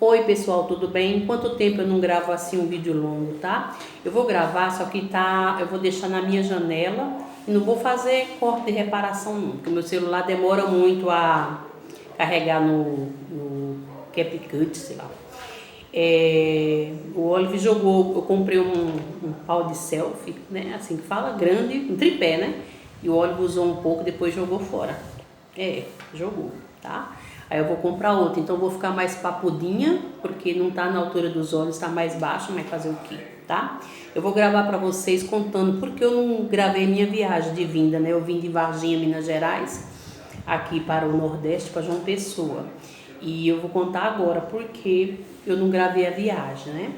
Oi pessoal, tudo bem? Quanto tempo eu não gravo assim um vídeo longo, tá? Eu vou gravar, só que eu vou deixar na minha janela e não vou fazer corte de reparação não, porque o meu celular demora muito a carregar no CapCut, sei lá. O Olive jogou, eu comprei um pau de selfie, né? Assim que fala, grande, um tripé, né? E o Olive usou um pouco, depois jogou fora. Jogou, tá? Aí eu vou comprar outro, então eu vou ficar mais papudinha, porque não tá na altura dos olhos, tá mais baixo, mas fazer o quê, tá? Eu vou gravar pra vocês contando porque eu não gravei minha viagem de vinda, né? Eu vim de Varginha, Minas Gerais, aqui para o Nordeste, para João Pessoa. E eu vou contar agora porque eu não gravei a viagem, né?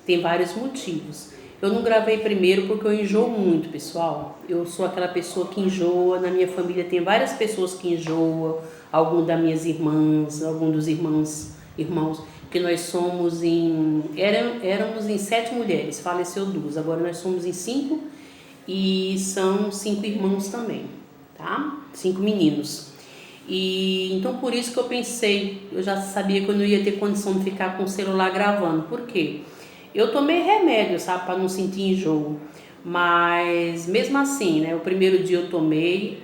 Tem vários motivos. Eu não gravei primeiro porque eu enjoo muito, pessoal. Eu sou aquela pessoa que enjoa. Na minha família tem várias pessoas que enjoam. Algum das minhas irmãs, algum dos irmãos, que nós somos éramos em 7 mulheres, faleceu 2. Agora nós somos em 5 e são 5 irmãos também, tá? 5 meninos. E então por isso que eu pensei, eu já sabia que eu não ia ter condição de ficar com o celular gravando. Por quê? Eu tomei remédio, sabe, para não sentir enjoo. Mas mesmo assim, né, o primeiro dia eu tomei,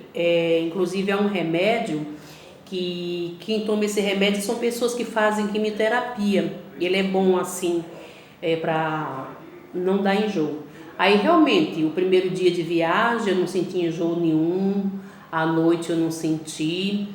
inclusive é um remédio que quem toma esse remédio são pessoas que fazem quimioterapia. Ele é bom assim, para não dar enjoo. Aí realmente, o primeiro dia de viagem eu não senti enjoo nenhum, à noite eu não senti.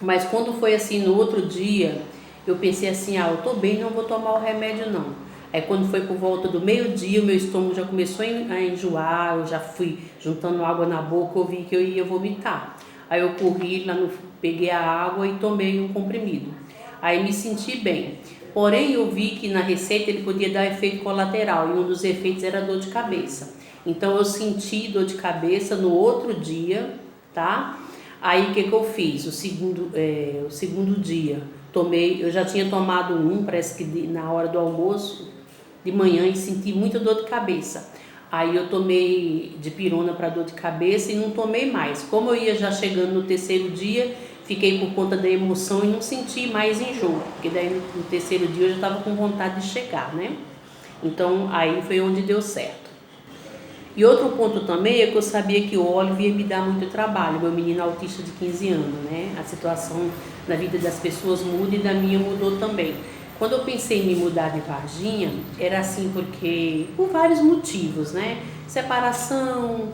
Mas quando foi assim no outro dia, eu pensei assim, eu tô bem, não vou tomar o remédio não. Aí quando foi por volta do meio-dia, o meu estômago já começou a enjoar, eu já fui juntando água na boca, eu vi que eu ia vomitar. Aí eu corri lá, peguei a água e tomei um comprimido. Aí me senti bem. Porém eu vi que na receita ele podia dar efeito colateral e um dos efeitos era dor de cabeça. Então eu senti dor de cabeça no outro dia, tá? Aí o que eu fiz? O segundo dia, eu já tinha tomado parece que na hora do almoço, de manhã, e senti muita dor de cabeça. Aí eu tomei dipirona para dor de cabeça e não tomei mais. Como eu ia já chegando no terceiro dia, fiquei por conta da emoção e não senti mais enjoo, porque daí no terceiro dia eu já estava com vontade de chegar, né? Então aí foi onde deu certo. E outro ponto também é que eu sabia que o Olive ia me dar muito trabalho, meu menino autista de 15 anos, né? A situação na vida das pessoas muda e da minha mudou também. Quando eu pensei em me mudar de Varginha, era assim porque, por vários motivos, né? Separação,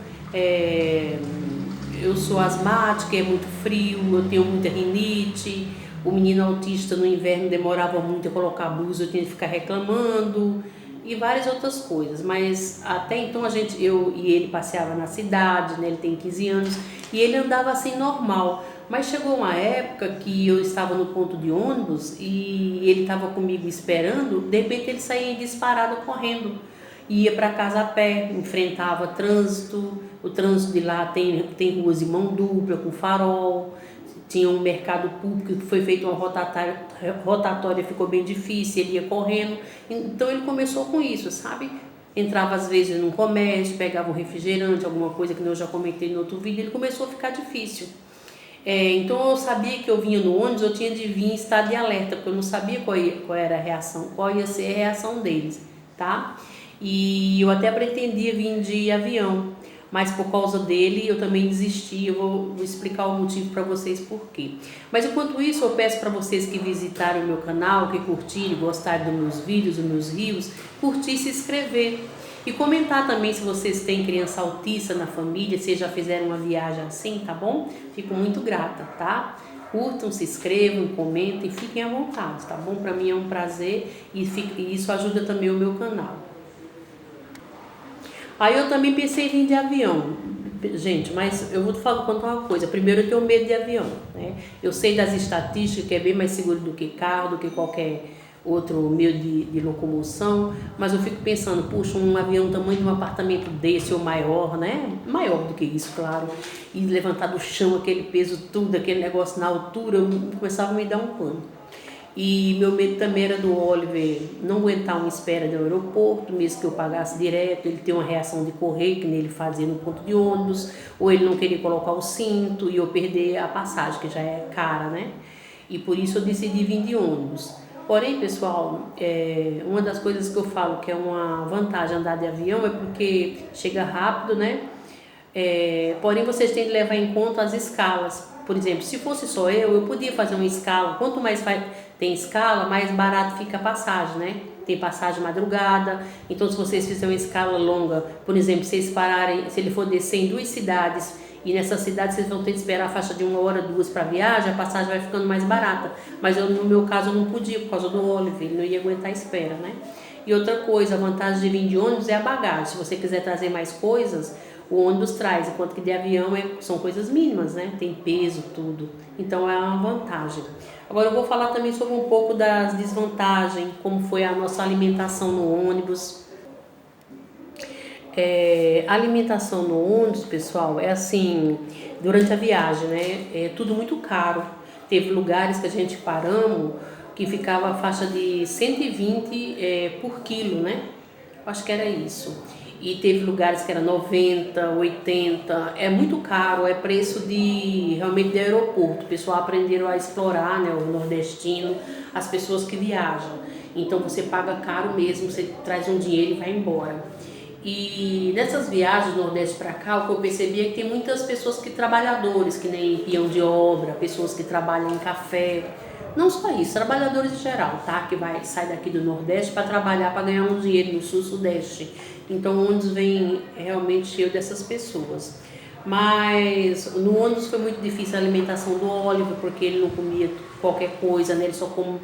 eu sou asmática, é muito frio, eu tenho muita rinite, o menino autista no inverno demorava muito a colocar blusa, eu tinha que ficar reclamando e várias outras coisas, mas até então eu e ele passeava na cidade, né? Ele tem 15 anos e ele andava assim normal, mas chegou uma época que eu estava no ponto de ônibus e ele estava comigo esperando, de repente ele saía disparado correndo, ia para casa a pé, enfrentava trânsito, o trânsito de lá tem ruas de mão dupla com farol. Tinha um mercado público que foi feito uma rotatória, ficou bem difícil, ele ia correndo. Então ele começou com isso, sabe? Entrava às vezes num comércio, pegava um refrigerante, alguma coisa que eu já comentei no outro vídeo, ele começou a ficar difícil. Então eu sabia que eu vinha no ônibus, eu tinha de vir em estado de alerta, porque eu não sabia qual era a reação, qual ia ser a reação deles, tá? E eu até pretendia vir de avião, mas por causa dele eu também desisti. Eu vou explicar o motivo para vocês por quê. Mas enquanto isso eu peço para vocês que visitarem o meu canal, que curtirem, gostarem dos meus vídeos, dos meus rios, curtir e se inscrever. E comentar também se vocês têm criança autista na família, se já fizeram uma viagem assim, tá bom? Fico muito grata, tá? Curtam, se inscrevam, comentem, fiquem à vontade, tá bom? Para mim é um prazer e isso ajuda também o meu canal. Aí eu também pensei em vir de avião, gente, mas eu vou te contar uma coisa. Primeiro eu tenho medo de avião, né? Eu sei das estatísticas que é bem mais seguro do que carro, do que qualquer outro meio de locomoção, mas eu fico pensando, puxa, um avião do tamanho de um apartamento desse ou maior, né? Maior do que isso, claro, e levantar do chão aquele peso tudo, aquele negócio na altura, começava a me dar um pano. E meu medo também era do Oliver não aguentar uma espera no aeroporto, mesmo que eu pagasse direto, ele ter uma reação de correr, que nem ele fazia no ponto de ônibus, ou ele não querer colocar o cinto e eu perder a passagem, que já é cara, né? E por isso eu decidi vir de ônibus. Porém, pessoal, uma das coisas que eu falo que é uma vantagem andar de avião é porque chega rápido, né? Porém, vocês têm que levar em conta as escalas. Por exemplo, se fosse só eu podia fazer uma escala. Quanto mais tem escala, mais barato fica a passagem, né? Tem passagem madrugada. Então, se vocês fizerem uma escala longa, por exemplo, se vocês pararem, se ele for descer em 2 cidades, e nessa cidade vocês vão ter que esperar a faixa de 1 hora, 2 para viagem, a passagem vai ficando mais barata. Mas no meu caso eu não podia por causa do Oliver, ele não ia aguentar a espera, né? E outra coisa, a vantagem de vir de ônibus é a bagagem. Se você quiser trazer mais coisas, o ônibus traz, enquanto que de avião são coisas mínimas, né? Tem peso, tudo. Então é uma vantagem. Agora eu vou falar também sobre um pouco das desvantagens, como foi a nossa alimentação no ônibus. A alimentação no ônibus, pessoal, é assim, durante a viagem, né? É tudo muito caro. Teve lugares que a gente paramos que ficava a faixa de 120 por quilo, né? Acho que era isso. E teve lugares que era 90, 80, é muito caro, é preço realmente de aeroporto. O pessoal aprenderam a explorar, né, o nordestino, as pessoas que viajam. Então você paga caro mesmo, você traz um dinheiro e vai embora. E nessas viagens do Nordeste para cá, o que eu percebi é que tem muitas pessoas trabalhadores, que nem peão de obra, pessoas que trabalham em café. Não só isso, trabalhadores em geral, tá? Que sai daqui do Nordeste para trabalhar, para ganhar um dinheiro no Sul, Sudeste. Então o ônibus vem realmente cheio dessas pessoas. Mas no ônibus foi muito difícil a alimentação do Oliver, porque ele não comia qualquer coisa, né? Ele só come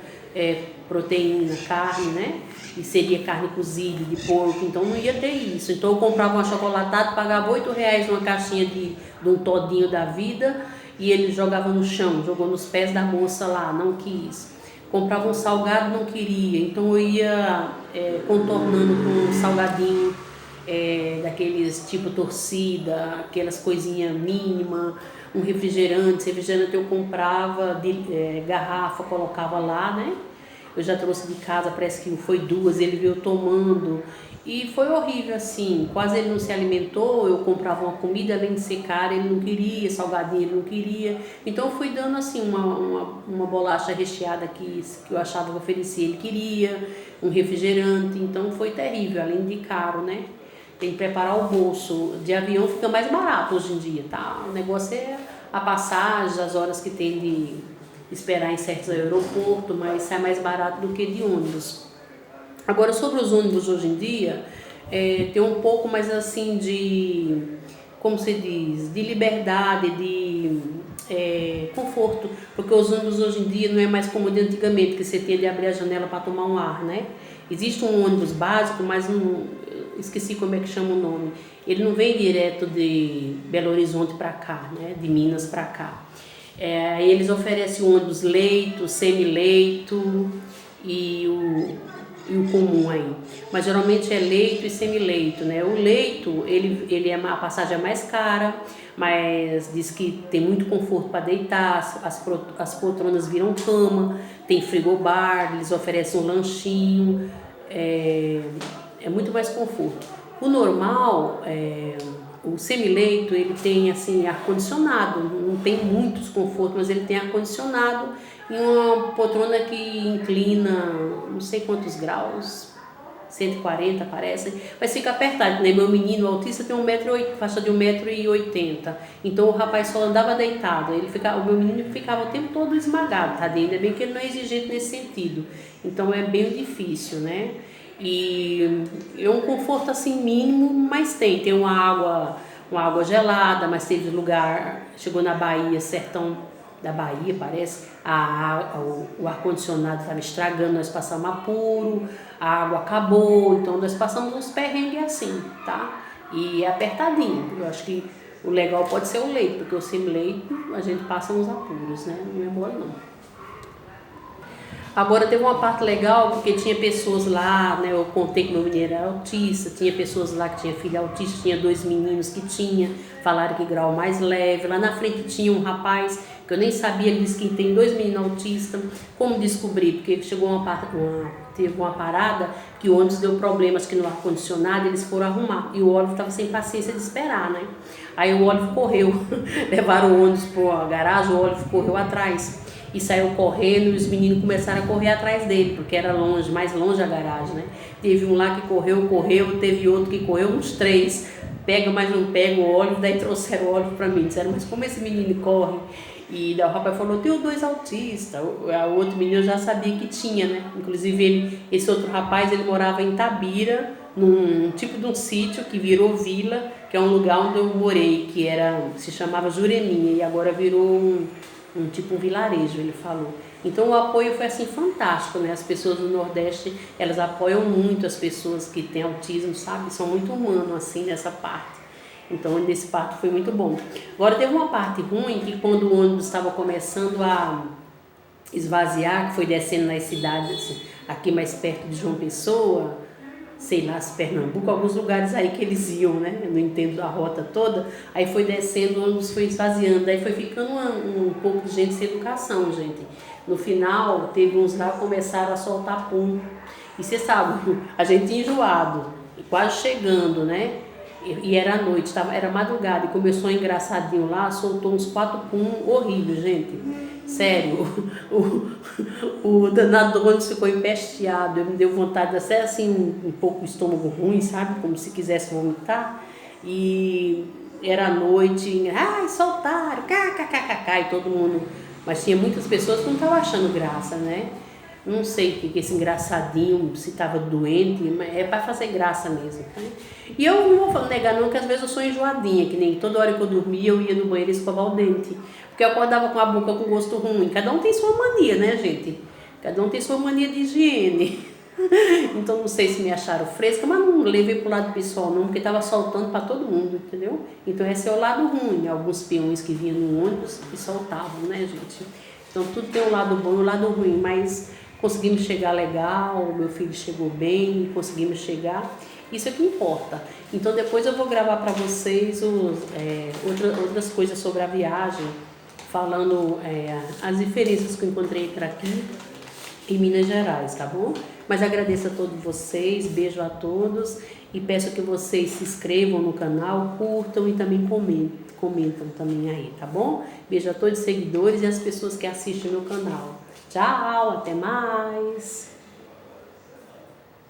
proteína, carne, né? E seria carne cozida, de porco, então não ia ter isso. Então eu comprava um achocolatado, pagava R$8 numa caixinha de um todinho da vida, e ele jogava no chão, jogou nos pés da moça lá, não quis. Comprava um salgado, não queria, então eu ia contornando com um salgadinho daqueles tipo torcida, aquelas coisinhas mínimas, um refrigerante eu comprava de garrafa, colocava lá, né? Eu já trouxe de casa, parece que foi 2, ele veio tomando e foi horrível assim, quase ele não se alimentou. Eu comprava uma comida, além de ser cara, ele não queria, salgadinho ele não queria, então eu fui dando assim uma bolacha recheada que eu achava que oferecia, ele queria, um refrigerante, então foi terrível, além de caro, né? Tem que preparar o bolso. De avião fica mais barato hoje em dia, tá? O negócio é a passagem, as horas que tem de esperar em certos aeroportos, mas sai mais barato do que de ônibus. Agora, sobre os ônibus hoje em dia, tem um pouco mais assim de, como se diz, de liberdade, de conforto, porque os ônibus hoje em dia não é mais como de antigamente, que você tinha de abrir a janela para tomar um ar, né? Existe um ônibus básico, mas esqueci como é que chama o nome. Ele não vem direto de Belo Horizonte para cá, né? De Minas para cá. Eles oferecem ônibus leito, semileito e o comum aí, mas geralmente é leito e semileito, né? O leito, a passagem é mais cara, mas diz que tem muito conforto para deitar, as poltronas viram cama, tem frigobar, eles oferecem um lanchinho, é muito mais conforto. O normal, o semileito, ele tem assim ar-condicionado, não tem muitos confortos, mas ele tem ar-condicionado e uma poltrona que inclina não sei quantos graus, 140 parece, mas fica apertado, né? Meu menino autista tem faixa de 1,80 m, então o rapaz só andava deitado, o meu menino ficava o tempo todo esmagado, tá? Ainda bem que ele não é exigente nesse sentido, então é bem difícil, né? E é um conforto assim mínimo, mas tem uma água gelada, mas teve lugar, chegou na Bahia, sertão da Bahia parece, o ar-condicionado estava estragando, nós passamos apuro, a água acabou, então nós passamos uns perrengues assim, tá? E é apertadinho, eu acho que o legal pode ser o leito, porque o semi-leito a gente passa uns apuros, né? Não é mole não. Agora teve uma parte legal, porque tinha pessoas lá, né? Eu contei que meu menino era autista, tinha pessoas lá que tinha filho autista, tinha 2 meninos que falaram que grau mais leve. Lá na frente tinha um rapaz, que eu nem sabia, ele disse que tem 2 meninos autistas. Como descobri? Porque teve uma parada que o ônibus deu problemas que no ar-condicionado, eles foram arrumar. E o Oliver estava sem paciência de esperar, né? Aí o Oliver correu, levaram o ônibus para a garagem, o Oliver correu atrás. e saiu correndo e os meninos começaram a correr atrás dele, porque era longe, mais longe a garagem, né? Teve um lá que correu, teve outro que correu, uns 3, pega, mas não pega o óleo, daí trouxeram o óleo para mim, disseram, mas como esse menino corre? E daí o rapaz falou, tem 2 autistas, o outro menino eu já sabia que tinha, né? Inclusive esse outro rapaz, ele morava em Tabira, num tipo de um sítio que virou vila, que é um lugar onde eu morei, que se chamava Jureminha, e agora virou um tipo um vilarejo, ele falou. Então o apoio foi assim fantástico, né? As pessoas do Nordeste, elas apoiam muito as pessoas que têm autismo, sabe? São muito humanos assim nessa parte. Então nesse parto foi muito bom. Agora teve uma parte ruim, que quando o ônibus estava começando a esvaziar, que foi descendo nas cidades aqui mais perto de João Pessoa, sei lá, se Pernambuco, alguns lugares aí que eles iam, né? Eu não entendo a rota toda. Aí foi descendo, o ônibus foi esvaziando, aí foi ficando um pouco de gente sem educação, gente. No final, teve uns lá que começaram a soltar pum. E você sabe, a gente enjoado, quase chegando, né? E era noite, era madrugada, e começou um engraçadinho lá, soltou uns 4 pum horríveis, gente. Sério, o danado do ônibus ficou empesteado, me deu vontade de ser assim, um pouco o estômago ruim, sabe? Como se quisesse vomitar. E era noite, ai, soltaram, kkkk, e todo mundo. Mas tinha muitas pessoas que não estavam achando graça, né? Não sei o que esse engraçadinho, se estava doente, mas é para fazer graça mesmo. Né? E eu não vou negar não, que às vezes eu sou enjoadinha, que nem toda hora que eu dormia eu ia no banheiro escovar o dente. Porque eu acordava com a boca com gosto ruim. Cada um tem sua mania, né, gente? Cada um tem sua mania de higiene. Então não sei se me acharam fresca, mas não levei pro lado pessoal não, porque estava soltando para todo mundo, entendeu? Então esse é o lado ruim, alguns peões que vinham no ônibus e soltavam, né, gente? Então tudo tem um lado bom e um lado ruim, mas conseguimos chegar legal, meu filho chegou bem, conseguimos chegar, isso é que importa. Então depois eu vou gravar para vocês outras coisas sobre a viagem, falando as diferenças que eu encontrei por aqui em Minas Gerais, tá bom? Mas agradeço a todos vocês, beijo a todos e peço que vocês se inscrevam no canal, curtam e também comentam também aí, tá bom? Beijo a todos os seguidores e as pessoas que assistem meu canal. Tchau, até mais!